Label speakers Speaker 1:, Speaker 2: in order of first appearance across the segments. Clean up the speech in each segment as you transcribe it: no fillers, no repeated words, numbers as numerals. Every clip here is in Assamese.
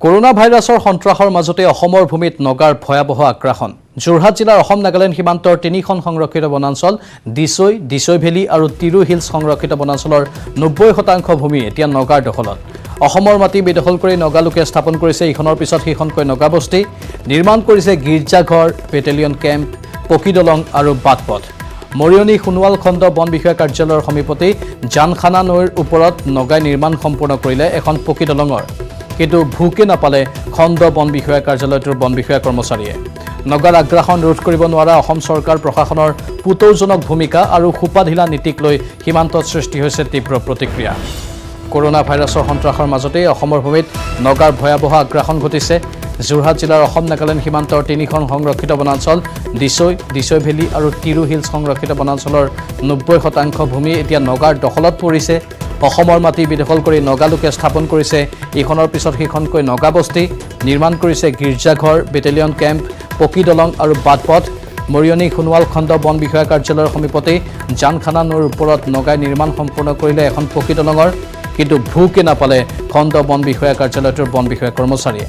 Speaker 1: কৰোনা ভাইৰাছৰ সন্ত্ৰাসৰ মাজতে অসমৰ ভূমিত নগাৰ ভয়াবহ আগ্ৰাসন যোৰহাট জিলাৰ অসম নাগালেণ্ড সীমান্তৰ 3খন সংৰক্ষিত বনাঞ্চল দিছৈ ভেলী আৰু তিৰু হিলছ সংৰক্ষিত বনাঞ্চলৰ 90% ভূমি এতিয়া নগাৰ দখলত অসমৰ মাটি বেদখল কৰি নগালোকে স্থাপন কৰিছে ইখনৰ পিছত সিখনকৈ নগাবস্তি নিৰ্মাণ কৰিছে গীৰ্জাঘৰ বেটেলিয়ন কেম্প পকী দলং আৰু বাটপথ মৰিয়নি খুনৱাল খণ্ড বন বিষয়া কাৰ্যালয়ৰ সমীপতে জানখানা নৈৰ ওপৰত নগাই নিৰ্মাণ সম্পূৰ্ণ কৰিলে এখন পকী দলঙৰ কিন্তু ভূকে নাপালে খণ্ড বন বিষয়া কাৰ্যালয়টোৰ বন বিষয়া কৰ্মচাৰীয়ে নগাৰ আগ্ৰাসন ৰোধ কৰিব নোৱাৰা অসম চৰকাৰ প্ৰশাসনৰ পুতৌজনক ভূমিকা আৰু খুপাঢিলা নীতিক লৈ সীমান্তত সৃষ্টি হৈছে তীব্ৰ প্ৰতিক্ৰিয়া কৰোনা ভাইৰাছৰ সন্ত্ৰাসৰ মাজতে অসমৰ ভূমিত নগাৰ ভয়াবহ আগ্ৰাসন ঘটিছে যোৰহাট জিলাৰ অসম নাগালেণ্ড সীমান্তৰ 3খন সংৰক্ষিত বনাঞ্চল দিছৈ ভেলী আৰু তিৰু হিলছ সংৰক্ষিত বনাঞ্চলৰ 90% ভূমি এতিয়া নগাৰ দখলত পৰিছে অসমৰ মাটি বেদখল কৰি নগালোকে স্থাপন কৰিছে ইখনৰ পিছত সিখনকৈ নগাবস্তি নিৰ্মাণ কৰিছে গীৰ্জাঘৰ বেটেলিয়ন কেম্প পকী দলং আৰু বাটপথ মৰিয়নি খুনৱাল খণ্ড বন বিষয়া কাৰ্যালয়ৰ সমীপতে জানখানা নৈৰ ওপৰত নগাই নিৰ্মাণ সম্পূৰ্ণ কৰিলে এখন পকী দলঙৰ কিন্তু ভূকে নাপালে খণ্ড বন বিষয়া কাৰ্যালয়টোৰ বন বিষয়া কৰ্মচাৰীয়ে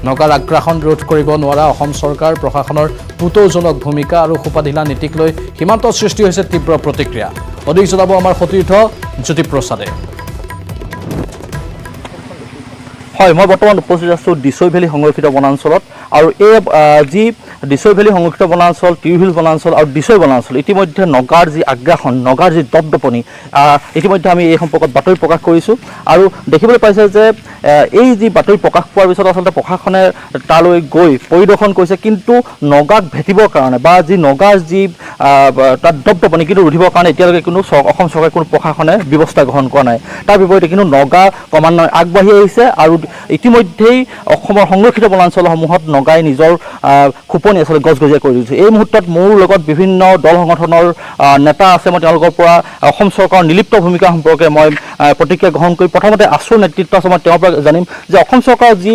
Speaker 1: নগাৰ আগ্ৰাসন ৰোধ কৰিব নোৱাৰা অসম চৰকাৰ প্ৰশাসনৰ পুতৌজনক ভূমিকা আৰু খুপাঢিলা নীতিক লৈ সীমান্তত সৃষ্টি হৈছে তীব্ৰ প্ৰতিক্ৰিয়া অধিক জনাব আমাৰ সতীৰ্থ জ্যোতিপ্ৰসাদে
Speaker 2: হয় মই বৰ্তমান উপস্থিত আছোঁ দিছৈ ভেলী সংৰক্ষিত বনাঞ্চলত আৰু এই যি দিছৈ ভেলী সংৰক্ষিত বনাঞ্চল তিৰু হিল বনাঞ্চল আৰু দিছৈ বনাঞ্চল ইতিমধ্যে নগাৰ যি আগ্ৰাসন নগাৰ যি দপদপনি ইতিমধ্যে আমি এই সম্পৰ্কত বাতৰি প্ৰকাশ কৰিছোঁ আৰু দেখিবলৈ পাইছে যে এই যি বাতৰি প্ৰকাশ পোৱাৰ পিছত আচলতে প্ৰশাসনে তালৈ গৈ পৰিদৰ্শন কৰিছে কিন্তু নগাক ভেটিবৰ কাৰণে বা যি নগাৰ যি তাত দপদপনি কিন্তু ৰুধিবৰ কাৰণে এতিয়ালৈকে কোনো অসম চৰকাৰে কোনো প্ৰশাসনে ব্যৱস্থা গ্ৰহণ কৰা নাই তাৰ বিপৰীতে কিন্তু নগা ক্ৰমান্বয়ে আগবাঢ়ি আহিছে আৰু ইতিমধ্যেই অসমৰ সংৰক্ষিত বনাঞ্চলসমূহত নগাই নিজৰ খুপনি আচলতে গজগজীয়া কৰি দিছে এই মুহূৰ্তত মোৰ লগত বিভিন্ন দল সংগঠনৰ নেতা আছে মই তেওঁলোকৰ পৰা অসম চৰকাৰৰ নিলিপ্ত ভূমিকা সম্পৰ্কে মই প্ৰতিক্ৰিয়া গ্ৰহণ কৰি প্ৰথমতে আছুৰ নেতৃত্ব আছে মই তেওঁৰ পৰা জানিম যে অসম চৰকাৰৰ যি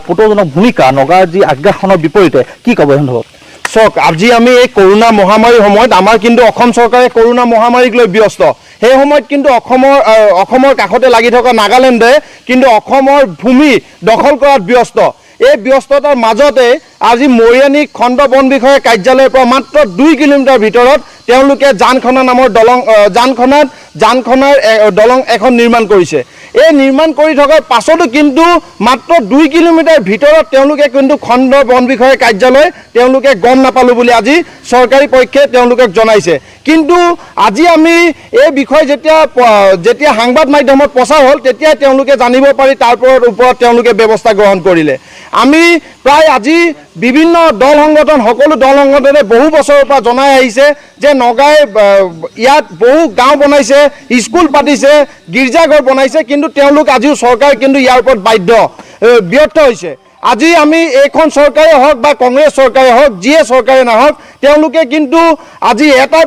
Speaker 2: পুতৌজনক ভূমিকা নগাৰ যি আগ্ৰাসনৰ বিপৰীতে কি ক'ব এই সন্দৰ্ভত
Speaker 3: চাওক আজি আমি এই কৰোনা মহামাৰীৰ সময়ত আমাৰ কিন্তু অসম চৰকাৰে কৰোনা মহামাৰীক লৈ ব্যস্ত সেই সময়ত কিন্তু অসমৰ কাষতে লাগি থকা নাগালেণ্ডে কিন্তু অসমৰ ভূমি দখল কৰাত ব্যস্ত এই ব্যস্ততাৰ মাজতে আজি মৰিয়নি খণ্ড বন বিষয়া কাৰ্যালয়ৰ পৰা মাত্ৰ 2 কিলোমিটাৰ ভিতৰত তেওঁলোকে জানখানা নামৰ জানখানাৰ দলং এখন নিৰ্মাণ কৰিছে এই নিৰ্মাণ কৰি থকাৰ পাছতো কিন্তু মাত্ৰ 2 কিলোমিটাৰ ভিতৰত তেওঁলোকে কিন্তু খণ্ড বন বিষয়া কাৰ্যালয় তেওঁলোকে গম নাপালোঁ বুলি আজি চৰকাৰী পক্ষে তেওঁলোকক জনাইছে কিন্তু আজি আমি এই বিষয় যেতিয়া সংবাদ মাধ্যমত প্ৰচাৰ হ'ল তেতিয়া তেওঁলোকে জানিব পাৰি তাৰ ওপৰত তেওঁলোকে ব্যৱস্থা গ্ৰহণ কৰিলে আমি প্ৰায় আজি বিভিন্ন দল সংগঠন সকলো দল সংগঠনে বহু বছৰৰ পৰা জনাই আহিছে যে নগাই ইয়াত বহু গাঁও বনাইছে স্কুল পাতিছে গীৰ্জাঘৰ বনাইছে কিন্তু তেওঁলোক আজিও চৰকাৰ কিন্তু ইয়াৰ ওপৰত ব্যৰ্থ হৈছে আজি আমি এইখন চৰকাৰে হওক বা কংগ্ৰেছ চৰকাৰে হওক যিয়ে চৰকাৰে নহওক তেওঁলোকে কিন্তু আজি এটাৰ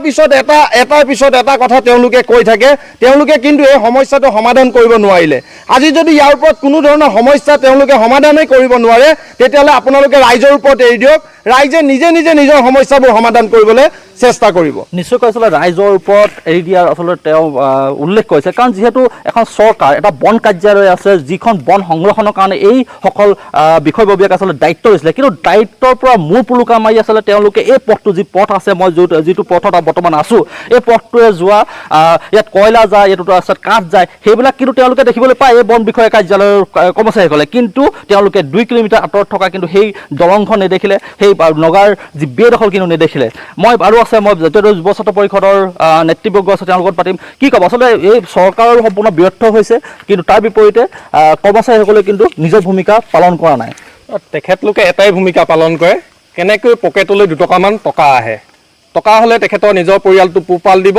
Speaker 3: পিছত এটা কথা তেওঁলোকে কৈ থাকে তেওঁলোকে কিন্তু এই সমস্যাটো সমাধান কৰিব নোৱাৰিলে আজি যদি ইয়াৰ ওপৰত কোনো ধৰণৰ সমস্যা তেওঁলোকে সমাধানেই কৰিব নোৱাৰে তেতিয়াহ'লে আপোনালোকে ৰাইজৰ ওপৰত এৰি দিয়ক ৰাইজে নিজে নিজৰ সমস্যাবোৰ সমাধান কৰিবলৈ চেষ্টা কৰিব
Speaker 2: নিশ্চয়কৈ আচলতে ৰাইজৰ ওপৰত এৰি দিয়াৰ আচলতে তেওঁ উল্লেখ কৰিছে কাৰণ যিহেতু এখন চৰকাৰ এটা বন কাৰ্যালয় আছে যিখন বন সংৰক্ষণৰ কাৰণে এই সকল বিষয়ববীয়াক আচলতে দায়িত্ব লৈছিলে কিন্তু দায়িত্বৰ পৰা মূৰ পুলুকা মাৰি আচলতে তেওঁলোকে এই পথটো যি পথ আছে মই যিটো পথত বৰ্তমান আছোঁ এই পথটোৱে যোৱা ইয়াত কয়লা যায় এইটো ৰাস্তাত কাঠ যায় সেইবিলাক কিন্তু তেওঁলোকে দেখিবলৈ পায় এই বন বিষয়া কাৰ্যালয়ৰ কৰ্মচাৰীসকলে কিন্তু তেওঁলোকে 2 কিলোমিটাৰ আঁতৰত থকা কিন্তু সেই দলংখন নেদেখিলে সেই নগাৰ যি বেদখল কিন্তু নেদেখিলে মই জাতীয় যুৱ ছাত্ৰ পৰিষদৰ নেতৃবৰ্গ আছে তেওঁলোকৰ পাতিম কি ক'ব আচলতে এই চৰকাৰৰ সম্পূৰ্ণ ব্যৰ্থ হৈছে কিন্তু তাৰ বিপৰীতে কৰ্মচাৰীসকলে কিন্তু নিজৰ ভূমিকা পালন কৰা নাই
Speaker 3: তেখেতলোকে এটাই ভূমিকা পালন কৰে কেনেকৈ পকেটলৈ 2 টকামান টকা আহে টকা হ'লে তেখেতৰ নিজৰ পৰিয়ালটো পোহপাল দিব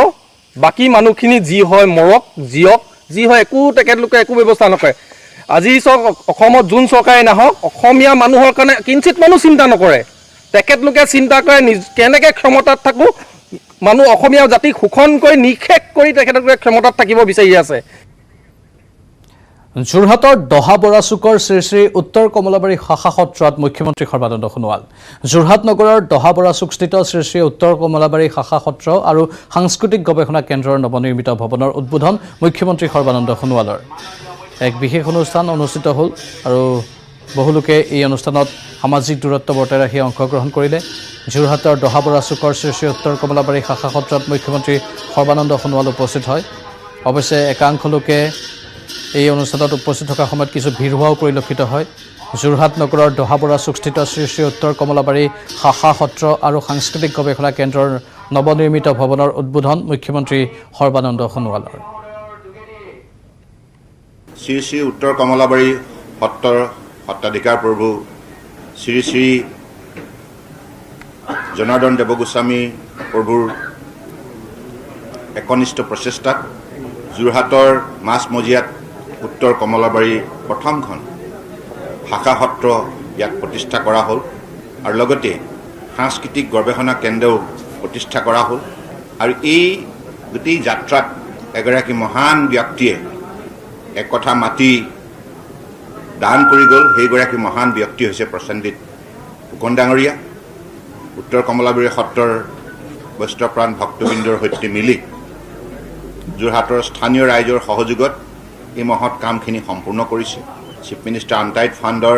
Speaker 3: বাকী মানুহখিনি যি হয় মৰক জীয়ক যি হয় তেখেতলোকে একো ব্যৱস্থা নকৰে আজি চাওক অসমত যোন চৰকাৰে নাহক অসমীয়া মানুহৰ কাৰণে কিঞ্চিত মানুহ চিন্তা নকৰে তেখেতলোকে চিন্তা কৰে কেনেকৈ ক্ষমতাত থাকোঁ মানুহ অসমীয়া জাতিক শোষণ কৰি নিশেষ কৰি তেখেতলোকে ক্ষমতাত থাকিব বিচাৰি আছে
Speaker 1: যোৰহাটৰ দহা-বৰাচুকৰ শ্ৰী শ্ৰী উত্তৰ কমলাবাৰী শাখা সত্ৰত মুখ্যমন্ত্ৰী সৰ্বানন্দ সোণোৱাল যোৰহাট নগৰৰ দহা-বৰাচুকস্থিত শ্ৰী শ্ৰী উত্তৰ কমলাবাৰী শাখা সত্ৰ আৰু সাংস্কৃতিক গৱেষণা কেন্দ্ৰৰ নৱনিৰ্মিত ভৱনৰ উদ্বোধন মুখ্যমন্ত্ৰী সৰ্বানন্দ সোণোৱালৰ এক বিশেষ অনুষ্ঠান অনুষ্ঠিত হ'ল আৰু বহুলোকে এই অনুষ্ঠানত সামাজিক দূৰত্ব বৰ্তাই ৰাখি অংশগ্ৰহণ কৰিলে। যোৰহাটৰ দহাবৰা চুকৰ শ্ৰী শ্ৰী উত্তৰ কমলাবাৰী শাখা সত্ৰত মুখ্যমন্ত্ৰী সৰ্বানন্দ সোণোৱাল উপস্থিত হয়। অৱশ্যে একাংশ লোকে এই অনুষ্ঠানত উপস্থিত থকাৰ সময়ত কিছু ভিৰ হোৱাও পৰিলক্ষিত হয়। যোৰহাট নগৰৰ দহাবৰা চুকস্থিত শ্ৰী শ্ৰী উত্তৰ কমলাবাৰী শাখা সত্ৰ আৰু সাংস্কৃতিক গৱেষণা কেন্দ্ৰৰ নৱনিৰ্মিত ভৱনৰ উদ্বোধন মুখ্যমন্ত্ৰী সৰ্বানন্দ সোণোৱালৰ।
Speaker 4: শ্ৰী শ্ৰী উত্তৰ কমলাবাৰী সত্ৰৰ সত্ৰাধিকাৰ প্ৰভু শ্ৰী শ্ৰী জনাৰ্দন দেৱগোস্বামী প্ৰভুৰ একনিষ্ঠ প্ৰচেষ্টাত যোৰহাটৰ মাজমজিয়াত উত্তৰ কমলাবাৰীৰ প্ৰথমখন শাখা সত্ৰ ইয়াত প্ৰতিষ্ঠা কৰা হ'ল আৰু লগতে সাংস্কৃতিক গৱেষণা কেন্দ্ৰও প্ৰতিষ্ঠা কৰা হ'ল। আৰু এই গোটেই যাত্ৰাত এগৰাকী মহান ব্যক্তিয়ে এক কথা মাতি দান কৰি গ'ল। সেইগৰাকী মহান ব্যক্তি হৈছে প্ৰসেনজিৎ ফুকন ডাঙৰীয়া। উত্তৰ কমলাবাৰী সত্ৰৰ বৈষ্ণৱপ্ৰাণ ভক্তবৃন্দৰ সৈতে মিলি যোৰহাটৰ স্থানীয় ৰাইজৰ সহযোগত এই মহৎ কামখিনি সম্পূৰ্ণ কৰিছে। চিফ মিনিষ্টাৰ আনটাইড ফাণ্ডৰ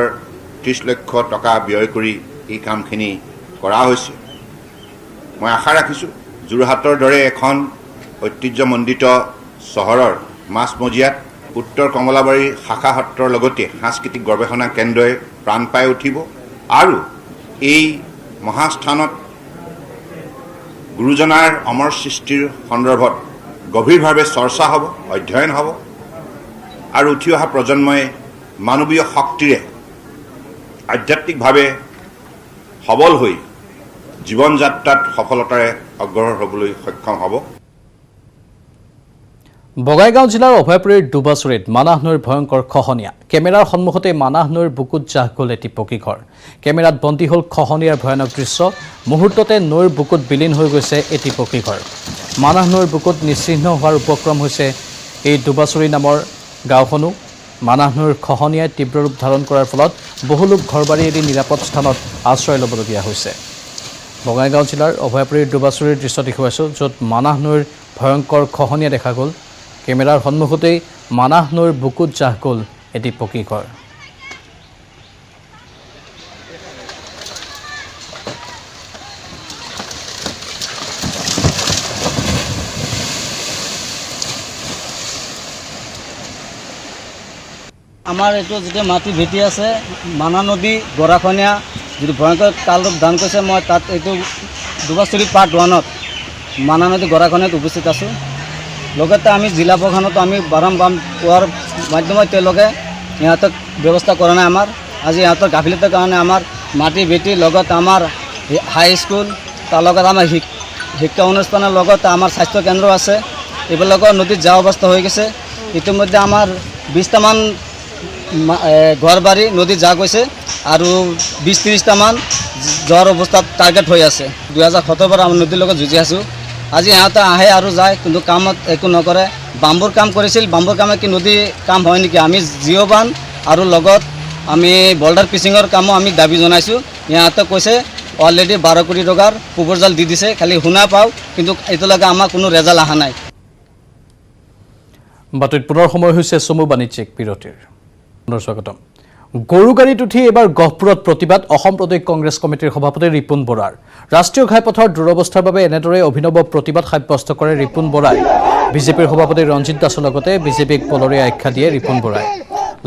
Speaker 4: 30 লক্ষ টকা ব্যয় কৰি এই কামখিনি কৰা হৈছে। মই আশা ৰাখিছোঁ যোৰহাটৰ দৰে এখন ঐতিহ্যমণ্ডিত চহৰৰ মাজমজিয়াত উত্তৰ কমলাবাৰী শাখা সত্ৰৰ লগতে সাংস্কৃতিক গৱেষণা কেন্দ্ৰই প্ৰাণ পাই উঠিব আৰু এই মহাস্থানত গুৰুজনাৰ অমৰ সৃষ্টিৰ সন্দৰ্ভত গভীৰভাৱে চৰ্চা হ'ব, অধ্যয়ন হ'ব আৰু উঠি অহা প্ৰজন্মই মানৱীয় শক্তিৰে আধ্যাত্মিকভাৱে সবল হৈ জীৱন যাত্ৰাত সফলতাৰে অগ্ৰসৰ হ'বলৈ সক্ষম হ'ব।
Speaker 1: বঙাইগাঁও জিলাৰ অভয়পুৰীৰ দুবাচুৰিত মানাহ নৈৰ ভয়ংকৰ খহনীয়া। কেমেৰাৰ সন্মুখতে মানাহ নৈৰ বুকুত জাহ গ'ল এটি পকী ঘৰ। কেমেৰাত বন্দী হ'ল খহনীয়াৰ ভয়ানক দৃশ্য। মুহূৰ্ততে নৈৰ বুকুত বিলীন হৈ গৈছে এটি পকী ঘৰ। মানাহ নৈৰ বুকুত নিচিহ্ন হোৱাৰ উপক্ৰম হৈছে এই দুবাচুৰি নামৰ গাঁওখনো। মানাহ নৈৰ খহনীয়াই তীব্ৰ ৰূপ ধাৰণ কৰাৰ ফলত বহু লোক ঘৰবাৰী এৰি নিৰাপদ স্থানত আশ্ৰয় ল'বলগীয়া হৈছে। বঙাইগাঁও জিলাৰ অভয়পুৰীৰ দুবাচুৰিৰ দৃশ্য দেখুৱাইছোঁ, য'ত মানাহ নৈৰ ভয়ংকৰ খহনীয়া দেখা গ'ল। কেমেৰাৰ সন্মুখতেই মানাহ নৈৰ বুকুত জাহ গ'ল এটি পকী ঘৰ।
Speaker 5: আমাৰ এইটো যেতিয়া মাটি ভেটি আছে মানা নদী গৰাখনীয়া যিটো ভয়ংকৰ কালৰূপ ধাৰণ কৰিছে, মই তাত এইটো দুবাচুৰি পাৰ্ট 1ত মানা নদী গৰাখনীয়াত উপস্থিত আছোঁ। লগতে আমি জিলা প্ৰশাসনতো আমি বাৰম্বাৰ কোৱাৰ মাধ্যমত তেওঁলোকে ইহঁতক ব্যৱস্থা কৰা নাই। আমাৰ আজি ইহঁতৰ গাফিলতিৰ কাৰণে আমাৰ মাটি ভেটি লগত আমাৰ হাইস্কুল, তাৰ লগত আমাৰ শিক্ষা অনুষ্ঠানৰ লগত আমাৰ স্বাস্থ্য কেন্দ্ৰ আছে, এইবিলাকৰ নদীত যোৱা অৱস্থা হৈ গৈছে। ইতিমধ্যে আমাৰ 20টামান ঘৰ বাৰী নদীত যা গৈছে আৰু 20-30টামান যোৱাৰ অৱস্থাত টাৰ্গেট হৈ আছে। 2017 পৰা আমি নদীৰ লগত যুঁজি আছোঁ। আজি ইহঁতে আহে আৰু যায়, কিন্তু কামত একো নকৰে। বাম্বুৰ কাম কৰিছিল, বাম্বুৰ কামে কি নদী কাম হয় নেকি? আমি জিঅ' বান আৰু লগত আমি বল্ডাৰ পিচিঙৰ কামো আমি দাবী জনাইছোঁ। ইহঁতে কৈছে অলৰেডি 12 কোটি টকাৰ প্ৰপ'জাল দি দিছে, খালি শুনা পাওঁ, কিন্তু এতিয়ালৈকে আমাৰ কোনো ৰেজাল্ট অহা নাই।
Speaker 1: বাতৰিত পুনৰ সময় হৈছে চমু বাণিজ্যিক বিৰতিৰ। স্বাগতম। গৰু গাড়ীত উঠি এবাৰ গহপুৰত প্ৰতিবাদ অসম প্ৰদেশ কংগ্ৰেছ কমিটিৰ সভাপতি ৰিপুণ বৰাৰ। ৰাষ্ট্ৰীয় ঘাইপথৰ দুৰৱস্থাৰ বাবে এনেদৰে অভিনৱ প্ৰতিবাদ সাব্যস্ত কৰে ৰিপুণ বৰাই। বিজেপিৰ সভাপতি ৰঞ্জিত দাসৰ লগতে বিজেপিক পলৰীয়া আখ্যা দিয়ে ৰিপুণ বৰাই।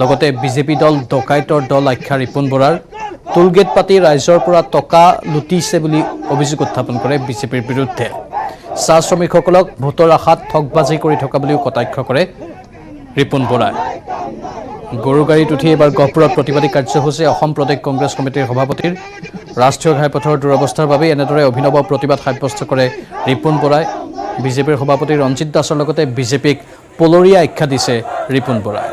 Speaker 1: লগতে বিজেপি দল ডকাইতৰ দল আখ্যা ৰিপুণ বৰাৰ। টোলগেট পাতি ৰাইজৰ পৰা টকা লুটিছে বুলি অভিযোগ উত্থাপন কৰে বিজেপিৰ বিৰুদ্ধে। চাহ শ্ৰমিকসকলক ভোটৰ আশাত ঠগবাজি কৰি থকা বুলিও কটাক্ষ কৰে ৰিপুণ বৰাই। গৰু গাড়ীত উঠি এবাৰ গহপুৰত প্ৰতিবাদী কাৰ্যসূচী অসম প্ৰদেশ কংগ্ৰেছ কমিটিৰ সভাপতিৰ। ৰাষ্ট্ৰীয় ঘাইপথৰ দুৰৱস্থাৰ বাবে এনেদৰে অভিনৱ প্ৰতিবাদ সাব্যস্ত কৰে ৰিপুণ বৰাই। বিজেপিৰ সভাপতি ৰঞ্জিত দাসৰ লগতে বিজেপিক পলৰীয়া আখ্যা দিছে ৰিপুণ বৰাই।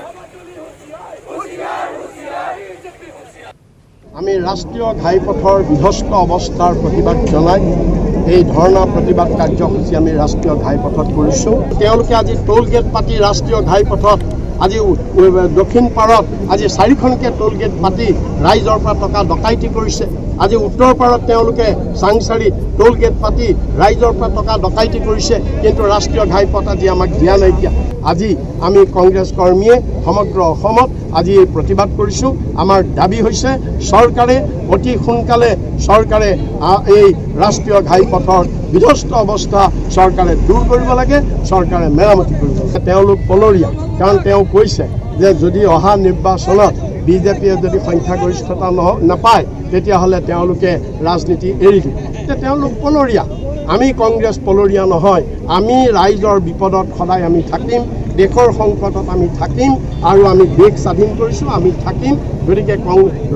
Speaker 6: আমি ৰাষ্ট্ৰীয় ঘাইপথৰ বিধ্বস্ত অৱস্থাৰ প্ৰতিবাদ জনাই এই ধৰ্ণা প্ৰতিবাদ কাৰ্যসূচী আমি ৰাষ্ট্ৰীয় ঘাইপথত কৰিছোঁ। তেওঁলোকে আজি টোল গেট পাতি ৰাষ্ট্ৰীয় ঘাইপথত আজি দক্ষিণ পাৰত আজি 4খনকৈ টোল গেট পাতি ৰাইজৰ পৰা টকা ডকাইতি কৰিছে। আজি উত্তৰ পাৰত তেওঁলোকে চাংচাৰিত টোল গেট পাতি ৰাইজৰ পৰা টকা ডকাইতি কৰিছে, কিন্তু ৰাষ্ট্ৰীয় ঘাইপথ আজি আমাক দিয়া নাইকিয়া। আজি আমি কংগ্ৰেছ কৰ্মীয়ে সমগ্ৰ অসমত আজি এই প্ৰতিবাদ কৰিছোঁ। আমাৰ দাবী হৈছে চৰকাৰে অতি সোনকালে চৰকাৰে এই ৰাষ্ট্ৰীয় ঘাইপথৰ বিধ্বস্ত অৱস্থা চৰকাৰে দূৰ কৰিব লাগে, চৰকাৰে মেৰামতি কৰিব লাগে। তেওঁলোক পলৰীয়া, কাৰণ তেওঁ কৈছে যে যদি অহা নিৰ্বাচনত বিজেপিয়ে যদি সংখ্যাগৰিষ্ঠতা নাপায় তেতিয়াহ'লে তেওঁলোকে ৰাজনীতি এৰি দিব। তেওঁলোক পলৰীয়া, আমি কংগ্ৰেছ পলৰীয়া নহয়। আমি ৰাইজৰ বিপদত সদায় আমি থাকিম, দেশৰ সংকটত আমি থাকিম আৰু আমি দেশ স্বাধীন কৰিছোঁ, আমি থাকিম। গতিকে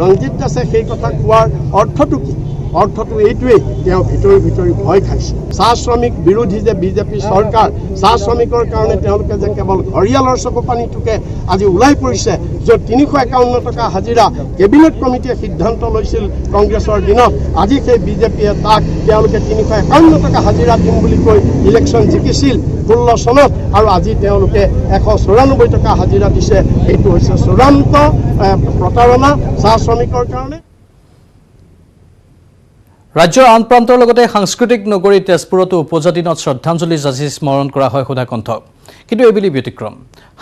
Speaker 6: ৰঞ্জিত দাসে সেই কথা কোৱাৰ অৰ্থটো কি? অৰ্থটো এইটোৱেই, তেওঁ ভিতৰি ভয় খাইছে। চাহ শ্ৰমিক বিৰোধী যে বিজেপি চৰকাৰ, চাহ শ্ৰমিকৰ কাৰণে তেওঁলোকে যে কেৱল ঘৰিয়ালৰ চকু পানীটোকে আজি ওলাই পৰিছে, য'ত 351 টকা হাজিৰা কেবিনেট কমিটিয়ে সিদ্ধান্ত লৈছিল কংগ্ৰেছৰ দিনত, আজি সেই বিজেপিয়ে তাক তেওঁলোকে 351 টকা হাজিৰা দিম বুলি কৈ ইলেকশ্যন জিকিছিল 16 চনত, আৰু আজি তেওঁলোকে 194 টকা হাজিৰা দিছে। এইটো হৈছে চূড়ান্ত প্ৰতাৰণা চাহ শ্ৰমিকৰ কাৰণে।
Speaker 1: ৰাজ্যৰ আন প্ৰান্তৰ লগতে সাংস্কৃতিক নগৰী তেজপুৰতো উপজা দিনত শ্ৰদ্ধাঞ্জলি যাচি স্মৰণ কৰা হয় সুধাকণ্ঠক। কিন্তু এইবুলি ব্যতিক্ৰম,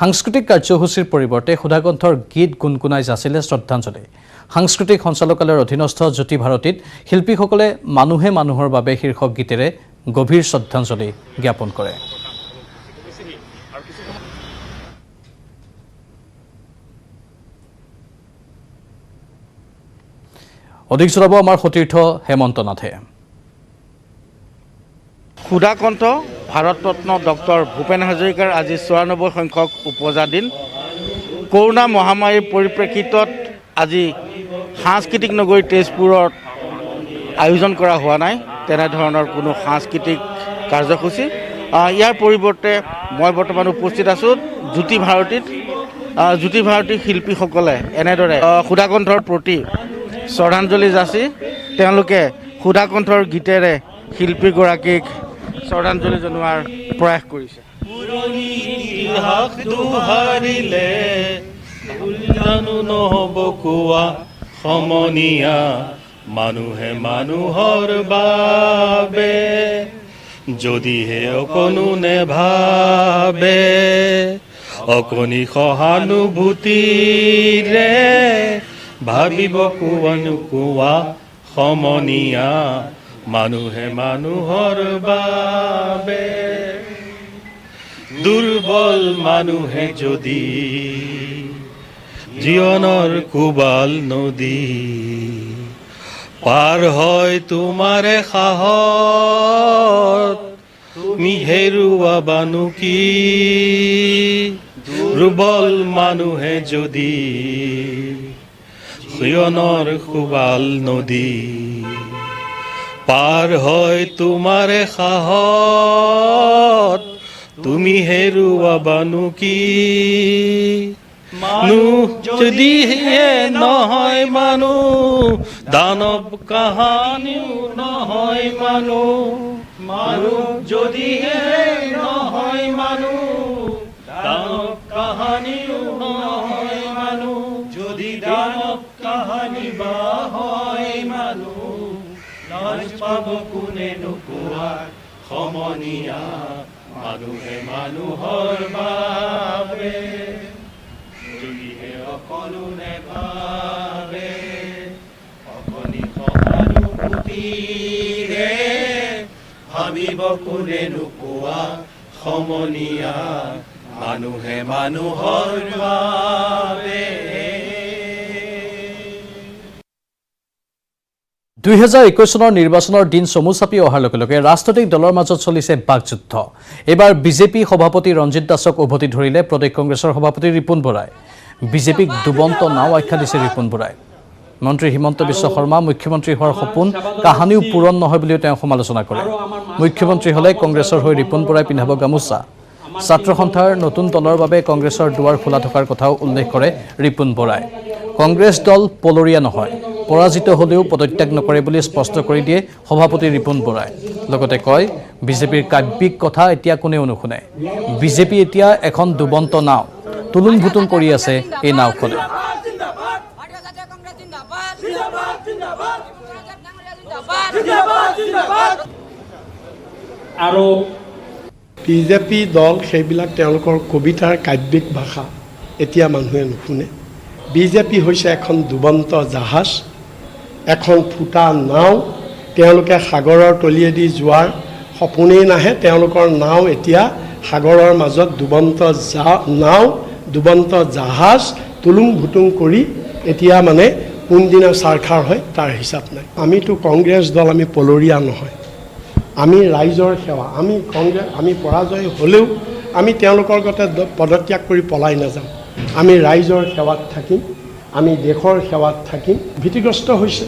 Speaker 1: সাংস্কৃতিক কাৰ্যসূচীৰ পৰিৱৰ্তে সুধাকণ্ঠৰ গীত গুণগুণাই যাচিলে শ্ৰদ্ধাঞ্জলি। সাংস্কৃতিক সঞ্চালকালয়ৰ অধীনস্থ জ্যোতি ভাৰতীত শিল্পীসকলে মানুহে মানুহৰ বাবে শীৰ্ষক গীতেৰে গভীৰ শ্ৰদ্ধাঞ্জলি জ্ঞাপন কৰে। অধিক জনাব আমাৰ সতীৰ্থ হেমন্ত নাথে।
Speaker 7: সুধাকণ্ঠ ভাৰতৰত্ন ডক্টৰ ভূপেন হাজৰিকাৰ আজি 94 সংখ্যক উপজা দিন। কৰোনা মহামাৰীৰ পৰিপ্ৰেক্ষিতত আজি সাংস্কৃতিক নগৰী তেজপুৰত আয়োজন কৰা হোৱা নাই তেনেধৰণৰ কোনো সাংস্কৃতিক কাৰ্যসূচী। ইয়াৰ পৰিৱৰ্তে মই বৰ্তমান উপস্থিত আছোঁ জ্যোতি ভাৰতীত। জ্যোতি ভাৰতীৰ শিল্পীসকলে এনেদৰে সুধাকণ্ঠৰ প্ৰতি শ্ৰদ্ধাঞ্জলি যাচি তেওঁলোকে সুধাকণ্ঠৰ গীতেৰে শিল্পীগৰাকীক শ্ৰদ্ধাঞ্জলি জনোৱাৰ প্ৰয়াস কৰিছে।
Speaker 8: পুৰণি ইতিহাস দুহাৰিলে জানো নহ'ব কোৱা সমনীয়া মানুহে মানুহৰ বাবে যদিহে অকণো নেভাবে অকণি সহানুভূতিৰে ভাবিব কোৱানো কোৱা সমনীয়া মানুহে মানুহৰ বাবে দুৰ্বল মানুহে যদি জীৱনৰ কোবাল নদী পাৰ হয় তোমাৰে সাহস তুমি হেৰুৱাবানো কি দুৰ্বল মানুহে যদি জীৱনৰ কোবাল নদী পাৰ হয় তোমাৰে সাহস তুমি হেৰুৱাবানো কি মানুহ যদিহে নহয় মানুহ দানৱ কাহানিও নহয় মানুহ যদিহে নহয় মানুহ দানৱ কাহানিও নহয় মানুহ যদি দানৱ কাহানি বা হয় মানুহ লাজ পাব কোনে নোকোৱা সমনীয়া মানুহে মানুহৰ বাবে যদিহে অকণো নেভাবে অকণি সহানুভূতিৰে ভাবিব কোনে নোকোৱা সমনীয়া মানুহে মানুহৰ বাবে।
Speaker 1: 2021 চনৰ নিৰ্বাচনৰ দিন চমু চাপি অহাৰ লগে লগে ৰাজনৈতিক দলৰ মাজত চলিছে বাকযুদ্ধ। এইবাৰ বিজেপি সভাপতি ৰঞ্জিত দাসক উভতি ধৰিলে প্ৰদেশ কংগ্ৰেছৰ সভাপতি ৰিপুণ বৰাই। বিজেপিক দুবন্ত নাও আখ্যা দিছে ৰিপুণ বৰাই। মন্ত্ৰী হিমন্ত বিশ্ব শৰ্মা মুখ্যমন্ত্ৰী হোৱাৰ সপোন কাহানিও পূৰণ নহয় বুলিও তেওঁ সমালোচনা কৰে। মুখ্যমন্ত্ৰী হ'লে কংগ্ৰেছৰ হৈ ৰিপুণ বৰাই পিন্ধাব গামোচা। ছাত্ৰ সন্থাৰ নতুন দলৰ বাবে কংগ্ৰেছৰ দুৱাৰ খোলা থকাৰ কথাও উল্লেখ কৰে ৰিপুণ বৰাই। কংগ্ৰেছ দল পলৰীয়া নহয়, পৰাজিত হ'লেও পদত্যাগ নকৰে বুলি স্পষ্ট কৰি দিয়ে সভাপতি ৰিপুণ বৰাই। লগতে কয় বিজেপিৰ কাব্যিক কথা এতিয়া কোনেও নুশুনে। বিজেপি এতিয়া এখন দুবন্ত নাও, তুলুং ভুতুং কৰি আছে এই নাওখনে।
Speaker 6: আৰু বিজেপি দল সেইবিলাক তেওঁলোকৰ কবিতাৰ কাব্যিক ভাষা এতিয়া মানুহে নুশুনে। বিজেপি হৈছে এখন ডুবন্ত জাহাজ, এখন ফুটা নাও। তেওঁলোকে সাগৰৰ তলিয়েদি যোৱাৰ সপোনেই নাহে। তেওঁলোকৰ নাও এতিয়া সাগৰৰ মাজত ডুবন্ত নাও, ডুবন্ত জাহাজ তুলুং ভুতুং কৰি এতিয়া মানে কোনদিনা চাৰখাৰ হয় তাৰ হিচাপ নাই। আমিতো কংগ্ৰেছ দল, আমি পলৰীয়া নহয়, আমি ৰাইজৰ সেৱা। আমি পৰাজয় হ'লেও আমি তেওঁলোকৰ গতে পদত্যাগ কৰি পলাই নাযাম। আমি ৰাইজৰ সেৱাত থাকিম, আমি দেশৰ সেৱাত থাকিম। ভীতিগ্ৰস্ত হৈছে,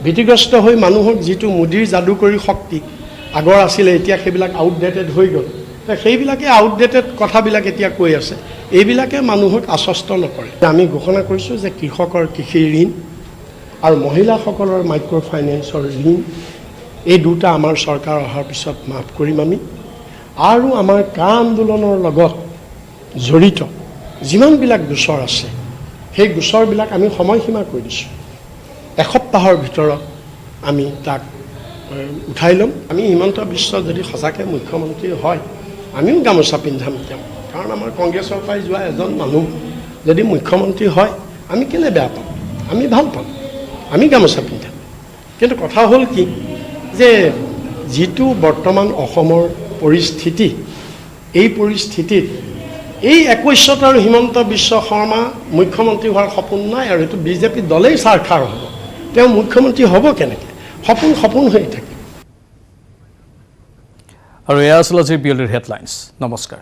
Speaker 6: ভীতিগ্ৰস্ত হৈ মানুহক যিটো মোদীৰ যাদুকৰী শক্তি আগৰ আছিলে, এতিয়া সেইবিলাক আউটডেটেড হৈ গ'ল। সেইবিলাকে আউটডেটেড কথাবিলাক এতিয়া কৈ আছে, এইবিলাকে মানুহক আশ্বস্ত নকৰে। আমি ঘোষণা কৰিছোঁ যে কৃষকৰ কৃষি ঋণ আৰু মহিলাসকলৰ মাইক্ৰ' ফাইনেন্সৰ ঋণ, এই দুটা আমাৰ চৰকাৰ অহাৰ পিছত মাফ কৰিম আমি। আৰু আমাৰ কা আন্দোলনৰ লগত জড়িত যিমানবিলাক গোচৰ আছে, সেই গোচৰবিলাক আমি সময়সীমা কৰি দিছোঁ। এসপ্তাহৰ ভিতৰত আমি তাক উঠাই ল'ম। আমি হিমন্ত বিশ্ব যদি সঁচাকৈ মুখ্যমন্ত্ৰী হয়, আমিও গামোচা পিন্ধাম তেওঁ, কাৰণ আমাৰ কংগ্ৰেছৰ পৰাই যোৱা এজন মানুহ যদি মুখ্যমন্ত্ৰী হয়, আমি কেলৈ বেয়া পাম? আমি ভাল পাম, আমি গামোচা পিন্ধাম। কিন্তু কথা হ'ল কি যে যিটো বৰ্তমান অসমৰ পৰিস্থিতি, এই পৰিস্থিতিত এই 21 আৰু হিমন্ত বিশ্ব শৰ্মা মুখ্যমন্ত্ৰী হোৱাৰ সপোন নাই, আৰু এইটো বিজেপি দলেই চাৰখাৰ হ'ব। তেওঁ মুখ্যমন্ত্ৰী হ'ব কেনেকৈ? সপোন সপোন হৈ থাকে।
Speaker 1: আৰু এয়া আছিল আজিৰ বিয়লিৰ হেডলাইনছ। নমস্কাৰ।